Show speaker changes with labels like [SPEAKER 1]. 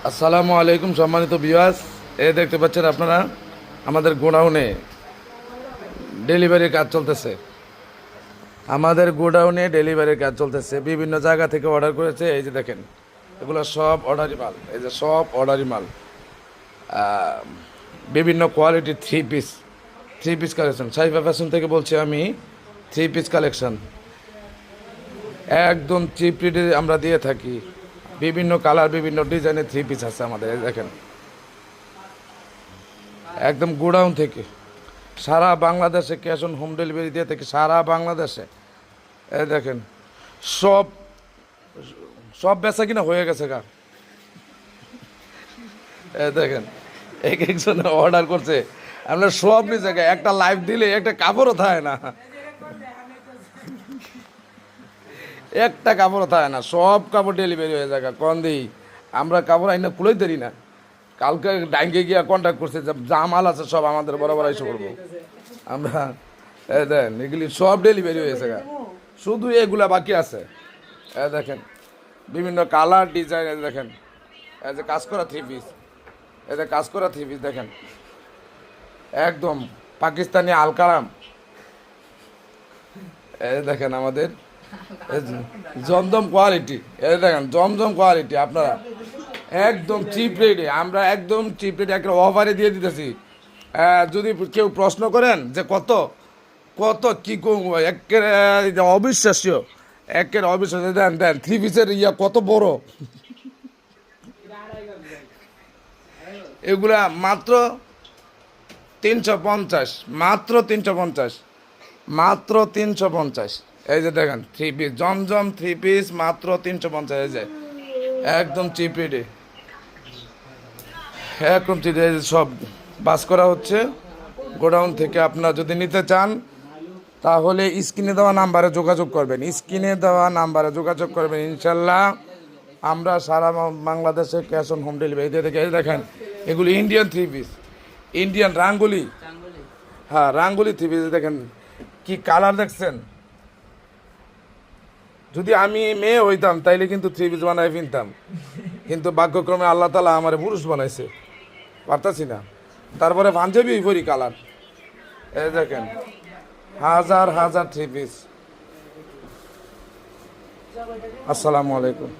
[SPEAKER 1] আসসালামু আলাইকুম সম্মানিত ভিউয়ার্স। দেখতে পাচ্ছেন আপনারা আমাদের গোডাউনে ডেলিভারির কাজ চলতেছে। বিভিন্ন জায়গা থেকে অর্ডার করেছে। এই যে দেখেন, এগুলো সব অর্ডারি মাল। এই যে সব অর্ডারি মাল, বিভিন্ন কোয়ালিটির three piece collection. Saifa fashion থেকে বলছি আমি। থ্রি পিস কালেকশন একদম চিপ রেটে আমরা দিয়ে থাকি। বিভিন্ন কালার, বিভিন্ন ডিজাইনের থ্রি পিস আছে আমাদের। এই দেখেন, একদম গোডাউন থেকে সারা বাংলাদেশে ক্যাশ অন হোম ডেলিভারি দিয়ে থাকি, সারা বাংলাদেশে। এই দেখেন, সব সব বেচা কিনা হয়ে গেছে গা। এই দেখেন, একজনে অর্ডার করছে, আমরা সব নিচে একটা লাইভ দিলে একটা কাপড়ও থাকে না, একটা কাপড়ও থাকে না, সব কাপড় ডেলিভারি হয়ে যায়। কন দিই আমরা কাপড় আইনা খুলেই দেরি না। কালকে ডাইঙ্গে গিয়া কন্ট্যাক্ট করছে, যা মাল আছে সব আমাদের বরাবর এসে করবো আমরা। দেন এগুলি সব ডেলিভারি হয়েছে গা, শুধু এগুলা বাকি আছে। দেখেন, বিভিন্ন কালার ডিজাইন। দেখেন, এই যে কাজ করা থ্রি পিস, এই যে কাজ করা থ্রি পিস দেখেন, একদম পাকিস্তানি আলকারাম। এই দেখেন আমাদের জমজম কোয়ালিটি। এই দেখেন জমজম কোয়ালিটি, আপনারা একদম চিপ রেটে, আমরা একদম চিপ রেটে একটা অফারে দিয়ে দিতেছি। যদি কেউ প্রশ্ন করেন যে কত কত কী একের অবিশ্বাস্য, একের অবিশ্বাস্য। দেন দেন থ্রি পিসের কত বড়, এগুলা মাত্র 350, মাত্র 350, মাত্র 350। এই যে দেখেন থ্রি পিস জমজম থ্রি পিস মাত্র 350। এই যে একদম চিপ রেটে, একদম চিপ রেটে সব বাস করা হচ্ছে গোডাউন থেকে। আপনারা যদি নিতে চান তাহলে স্ক্রিনে দেওয়া নাম্বারে যোগাযোগ করবেন, স্ক্রিনে দেওয়া নাম্বারে যোগাযোগ করবেন। ইনশাল্লাহ আমরা সারা বাংলাদেশে ক্যাশ অন হোম ডেলিভারি দিয়ে থাকি। এই দেখেন, এগুলি ইন্ডিয়ান থ্রি পিস, ইন্ডিয়ান রাঙ্গুলি। হ্যাঁ, রাঙ্গুলি থ্রি পিস। দেখেন কি কালার দেখছেন। যদি আমি মেয়ে হইতাম তাইলে কিন্তু থ্রি পিস বানাই কিনতাম, কিন্তু ভাগ্যক্রমে আল্লাহ তালা আমার পুরুষ বানাইছে, পারতাছি না। তারপরে পাঞ্জাবি পরি কালার। এই দেখেন হাজার হাজার থ্রি পিস। আসসালামু আলাইকুম।